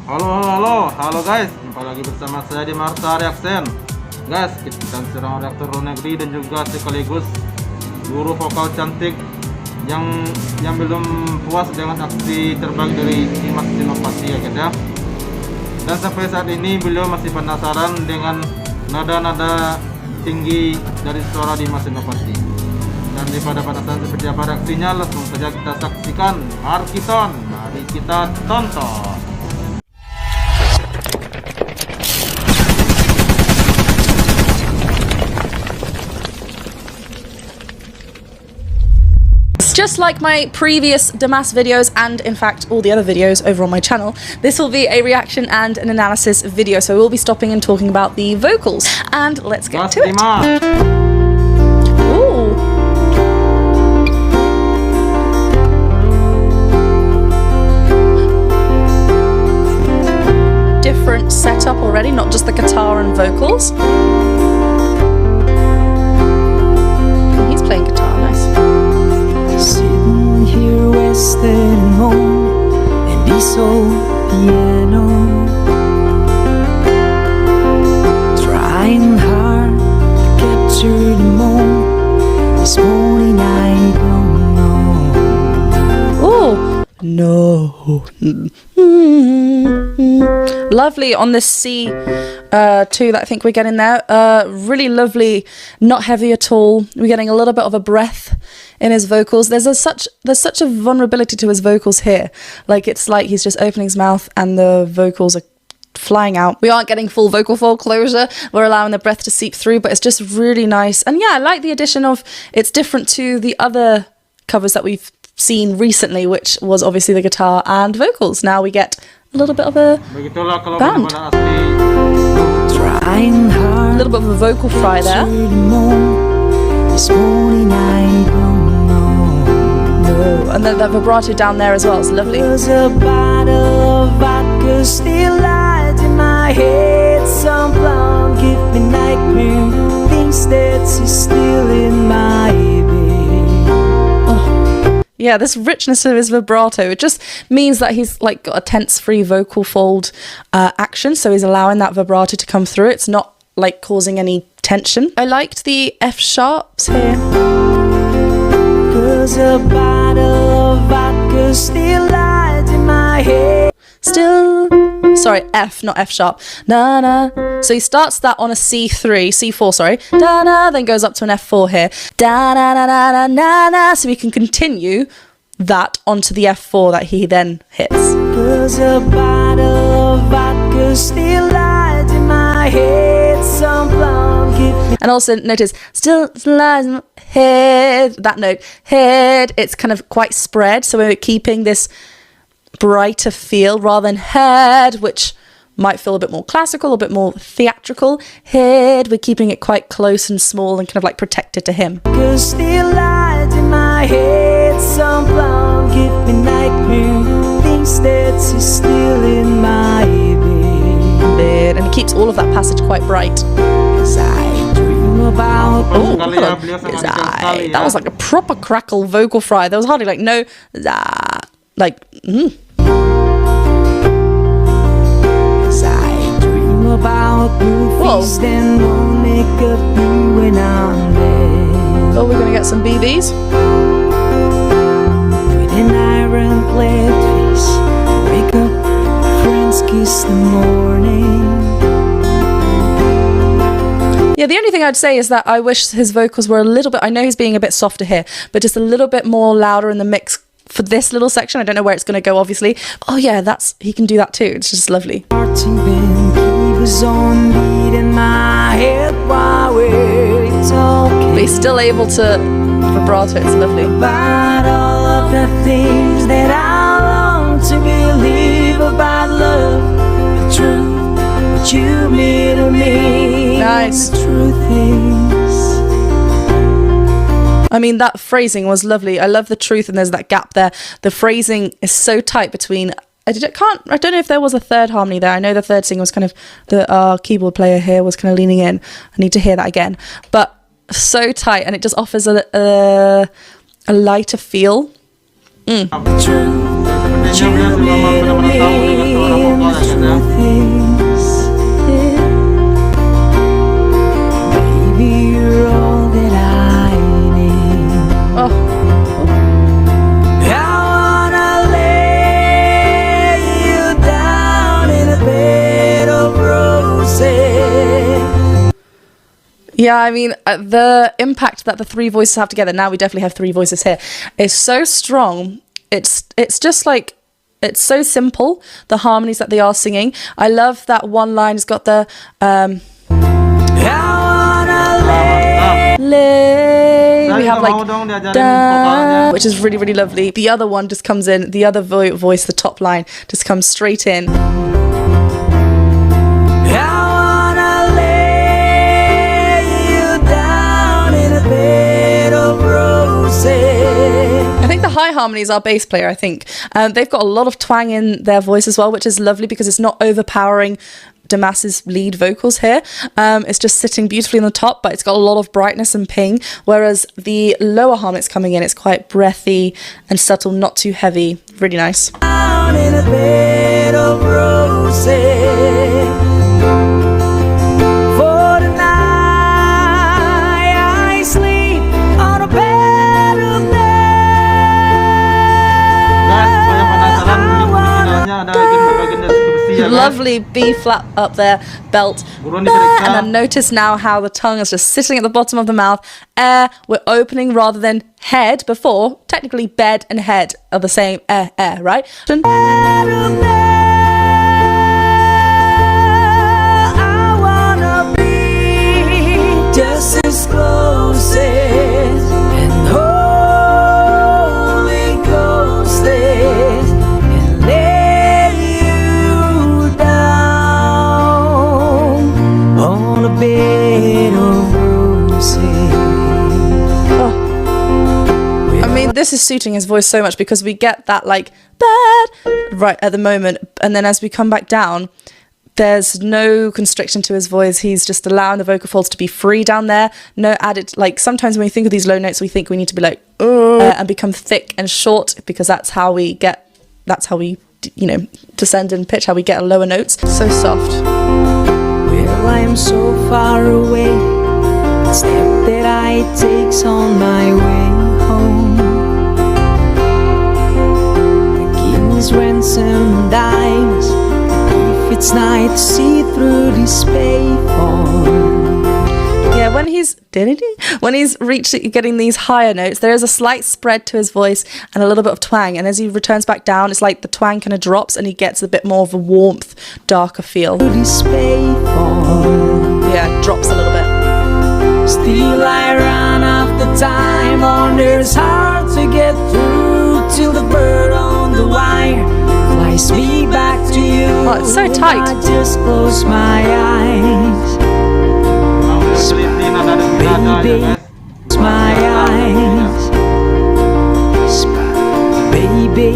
Halo guys, jumpa lagi bersama saya Dimas Reaction. Guys, kita sedang reaktor luar negeri dan juga sekaligus guru vokal Cantik yang belum puas dengan aksi terbaik dari DimasSenopati ya guys ya. Dan sampai saat ini beliau masih penasaran dengan nada-nada tinggi dari suara DimasSenopati. Dan daripada penasaran seperti apa reaksinya, langsung saja kita saksikan. Mari kita tonton. Just like my previous Dimas videos and in fact all the other videos over on my channel, this will be a reaction and an analysis video, so we'll be stopping and talking about the vocals, and let's get to it. Ooh. Different setup already, not just the guitar and vocals. He's playing guitar, nice. Sitting here wasting home in this old piano, trying hard to capture the moment. This morning I don't know. Oh no. Lovely on this C2 that I think we're getting there. Really lovely, not heavy at all. We're getting a little bit of a breath in his vocals. There's such a vulnerability to his vocals here. Like it's like he's just opening his mouth and the vocals are flying out. We aren't getting full vocal fold closure. We're allowing the breath to seep through, but it's just really nice. And yeah, I like the addition of, it's different to the other covers that we've seen recently, which was obviously the guitar and vocals. Now we get a little bit of a band. A little bit of a vocal fry there. This morning I don't know. And then that vibrato down there as well, it's lovely. There's a bottle of vodka still lies in my head. Some blonde give me nightmare, thinks that she's still in my bed. Yeah, this richness of his vibrato, it just means that he's like got a tense free vocal fold action, so he's allowing that vibrato to come through. It's not like causing any tension. I liked the F sharps here. Cause a bottle of vodka still lies in my head. Sorry, F, not F sharp. Na na. So he starts that on a C4, sorry. Da na, then goes up to an F4 here. Da na na na na na na. So we can continue that onto the F4 that he then hits. Cause a bottle of vodka still lies in my head. Some blonde give me. And also notice, still lies in my head. That note, head, it's kind of quite spread. So we're keeping this brighter feel rather than head, which might feel a bit more classical, a bit more theatrical. Head, we're keeping it quite close and small and kind of like protected to him. Cause still lies in my head. Some blonde give me nightmare, thinks that she's still in my bed. And he keeps all of that passage quite bright. As I dream about. Oh, that was like a proper crackle vocal fry. There was hardly like no like As I dream about movies, then won't make up you when I'm dead. Oh, we're gonna get some BBs. With an iron-clad face, wake up, friends kiss the morning. Yeah, the only thing I'd say is that I wish his vocals were a little bit, I know he's being a bit softer here, but just a little bit more louder in the mix for this little section. I don't know where it's going to go, obviously. Oh yeah, he can do that too. It's just lovely. But he's still able to vibrato. It's lovely. About all of the things that I long to believe about love, the truth, what you mean to me. Nice. The truth is, I mean, that phrasing was lovely. I love the truth, and there's that gap there. The phrasing is so tight between. I don't know if there was a third harmony there. I know the third thing was kind of the keyboard player here was kind of leaning in. I need to hear that again, but so tight, and it just offers a lighter feel. Yeah, I mean, the impact that the three voices have together, now we definitely have three voices here, is so strong. It's just like, it's so simple, the harmonies that they are singing. I love that one line has got the lay. We have like da, which is really, really lovely. The other one just comes in, the other voice, the top line, just comes straight in. I think the high harmonies are bass player, I think. They've got a lot of twang in their voice as well, which is lovely because it's not overpowering Dimas's lead vocals here. It's just sitting beautifully on the top, but it's got a lot of brightness and ping, whereas the lower harmonics coming in, it's quite breathy and subtle, not too heavy. Really nice. Down in a bed of roses. For tonight I sleep on a bed of Lovely B flat up there, belt, and then notice now how the tongue is just sitting at the bottom of the mouth. Air, we're opening rather than head. Before, technically bed and head are the same air, right? I wanna be just as close as and Holy Ghost is and lay you down on a bed of roses. I mean, this is suiting his voice so much because we get that like bad right at the moment, and then as we come back down, there's no constriction to his voice. He's just allowing the vocal folds to be free down there. No added, like sometimes when we think of these low notes, we think we need to be like and become thick and short because that's how we descend in pitch, how we get lower notes. So soft. Well, I am so far away. The step that I take's on my way home. The king's ransom dimes. If it's night to see through this payphone. Yeah, when he's getting these higher notes, there is a slight spread to his voice and a little bit of twang. And as he returns back down, it's like the twang kind of drops and he gets a bit more of a warmth, darker feel. This payphone. Yeah, it drops a little bit. Still I run after time. Wonders hard to get through till the bird on the wire flies me back to you. Oh, it's so tight. I just close my eyes. Baby, close my eyes. Baby,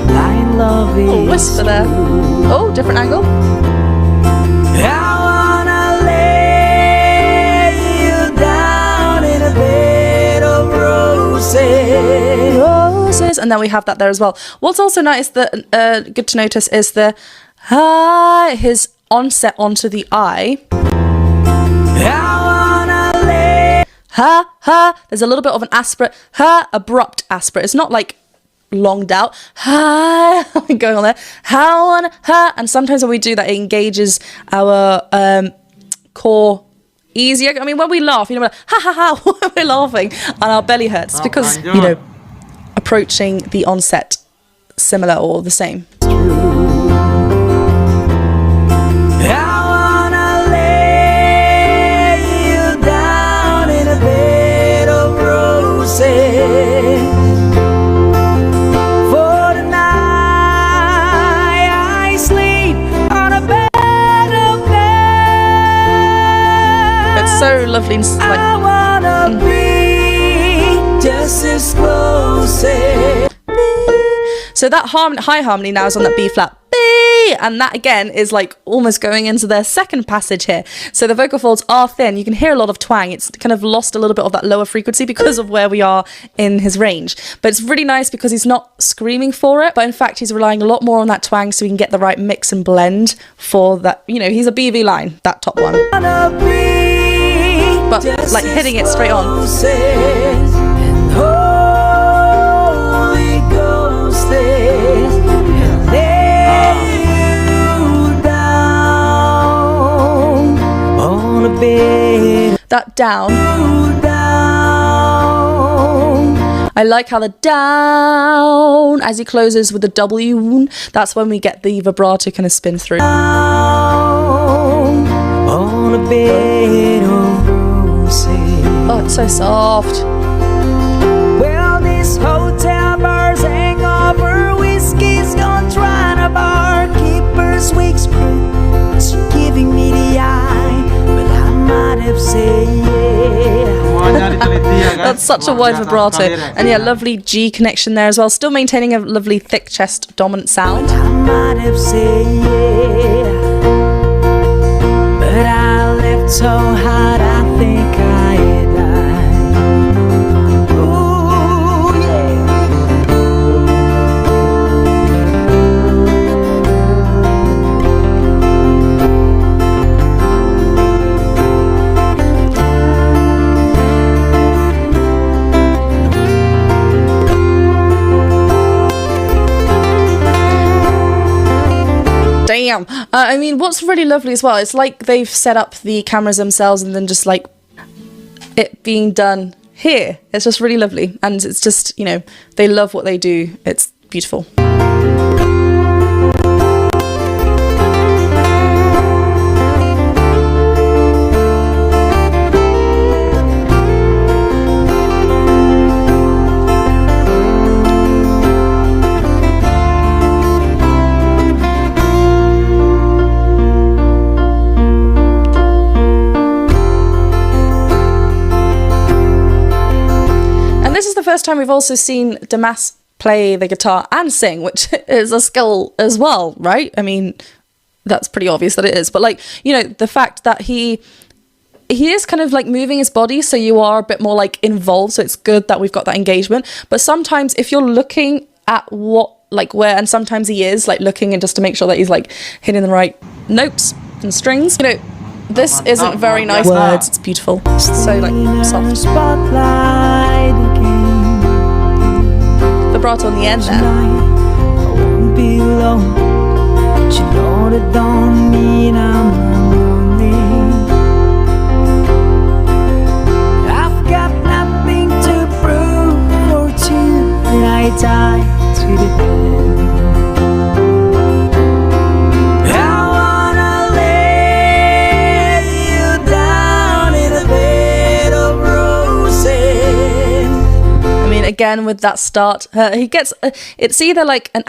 blind love is Oh, whisper there. Oh, different angle. I wanna lay you down in a bed of roses. Roses. And then we have that there as well. What's also nice, that good to notice, is the his onset onto the I. Ha. There's a little bit of an aspirate, abrupt aspirate. It's not like longed out. Ha, going on there. And sometimes when we do that, it engages our core easier. I mean, when we laugh, we're like, ha, when we're laughing, and our belly hurts. It's because, approaching the onset similar or the same. For tonight I sleep on a bed of bed. It's so lovely and like, I wanna be just as close as. so that high harmony now is on that B flat. And that again is like almost going into their second passage here. So the vocal folds are thin. You can hear a lot of twang. It's kind of lost a little bit of that lower frequency because of where we are in his range. But it's really nice because he's not screaming for it, but in fact he's relying a lot more on that twang so we can get the right mix and blend for that. He's a BV line, that top one. But like hitting it straight on. that down. Down. I like how the down, as he closes with the W, that's when we get the vibrato kind of spin through. Down on a bed of roses. Oh, it's so soft. Well, this hotel bar's hangover, whiskey's gone dry, and a barkeeper's week's breath is giving me the eye, but I might have said yeah. Semuanya diteliti ya guys. That's such a Luar wide biasa vibrato. sekali, Rex. And yeah, lovely G connection there as well. Still maintaining a lovely thick chest dominant sound. I might have said yeah, but I left so hard I think I died. Ooh, yeah. Damn. I mean, what's really lovely as well, it's like they've set up the cameras themselves and then just like it being done here. It's just really lovely. And it's just, you know, they love what they do. It's beautiful. First time we've also seen Dimas play the guitar and sing, which is a skill as well, right? I mean, that's pretty obvious that it is, but like, you know, the fact that he is kind of like moving his body, so you are a bit more like involved, so it's good that we've got that engagement. But sometimes if you're looking at what, like where, and sometimes he is like looking and just to make sure that he's like hitting the right notes and strings, you know, this isn't very nice words, it's beautiful. It's so like soft. Spotlight again. Vibrato on the end there. Tonight, I won't be alone, but you know that don't mean I'm lonely. I've got nothing to prove for two, and I die to the end. I wanna lay you down in a bed of roses. I mean, again, with that start, he gets, it's either like an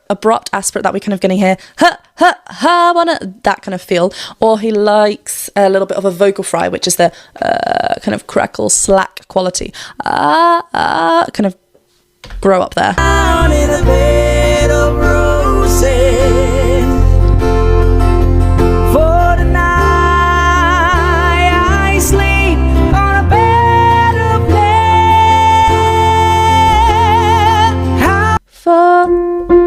abrupt aspirate that we're kind of getting here, that kind of feel, or he likes a little bit of a vocal fry, which is the kind of crackle, slack quality. Kind of grow up there. Down in a bed of roses. For the night I sleep on a bed of lead.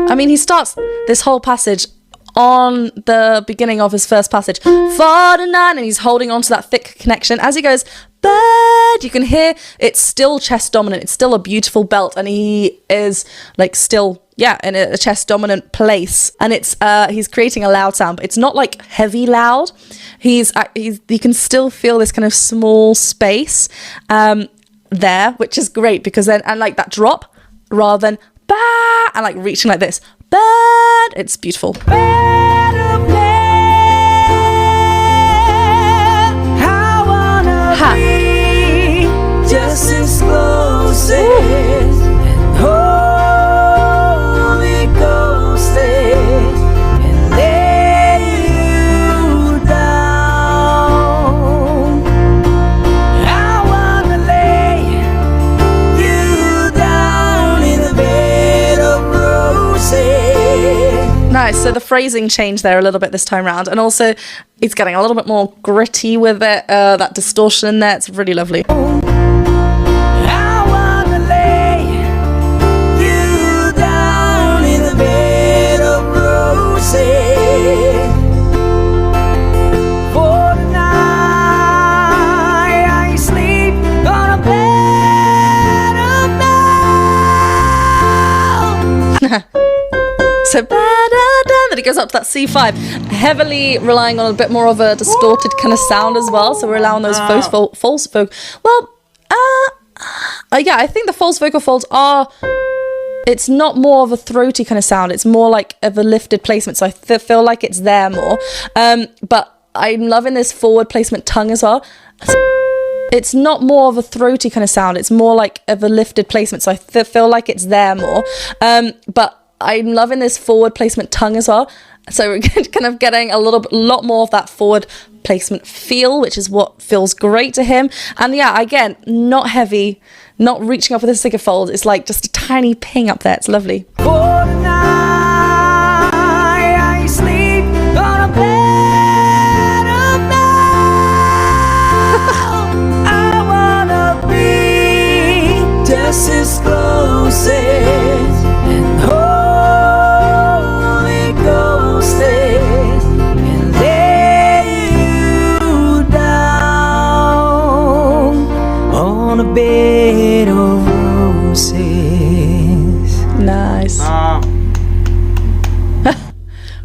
I mean, he starts this whole passage on the beginning of his first passage, for the night, and he's holding on to that thick connection. As he goes, but you can hear it's still chest dominant, it's still a beautiful belt, and he is like still, yeah, in a chest dominant place, and it's he's creating a loud sound, but it's not like heavy loud. He's you can still feel this kind of small space there, which is great, because then, and like that drop rather than bah, and like reaching like this, but it's beautiful. Bed of lead. I wanna be just as close as an Holy Ghost is, and lay you down. I wanna lay you down in a bed of roses. Nice. So the phrasing changed there a little bit this time round, and also it's getting a little bit more gritty with it. That distortion in there, it's really lovely. I wanna lay you down in a bed of roses. For the night I sleep on a bed of down. So then he it goes up to that C5, heavily relying on a bit more of a distorted kind of sound as well. So we're allowing those false vocal. Well, yeah, I think the false vocal folds are. It's not more of a throaty kind of sound. It's more like of a lifted placement. So I feel like it's there more. But I'm loving this forward placement tongue as well. It's not more of a throaty kind of sound. It's more like of a lifted placement. So I feel like it's there more. But I'm loving this forward placement tongue as well. So we're kind of getting a lot more of that forward placement feel, which is what feels great to him. And yeah, again, not heavy, not reaching up with a sticker fold. It's like just a tiny ping up there. It's lovely. For tonight, I sleep on a bed of now. I wanna be just as close as and Holy Ghost is and lay you down on a bed of roses. Nice.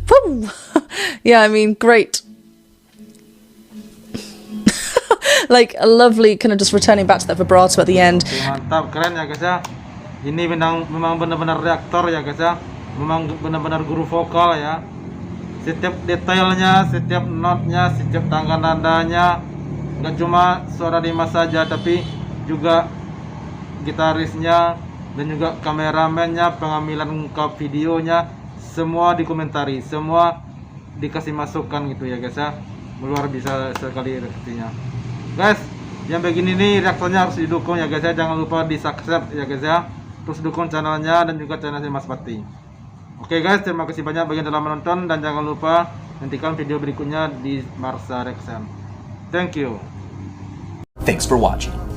Woo. Yeah, I mean, great. Like a lovely kind of just returning back to that vibrato at the end. Mantap, keren ya guys ya. Ini memang benar-benar reaktor ya guys ya. Memang benar-benar guru vokal ya. Setiap detailnya, setiap notnya, setiap tangga nadanya, nggak cuma suara Dimas saja, tapi juga gitarisnya dan juga kameramennya, pengambilan ke videonya, semua dikomentari, semua dikasih masukan gitu ya guys ya. Luar biasa sekali reaksinya. Guys, yang begini nih reaktornya harus didukung ya guys ya. Jangan lupa di subscribe ya guys ya. Terus dukung channelnya dan juga channel DimasSenopati. Oke guys, terima kasih banyak bagi yang telah menonton dan jangan lupa nantikan video berikutnya di Marsa Reaction. Thank you. Thanks for watching.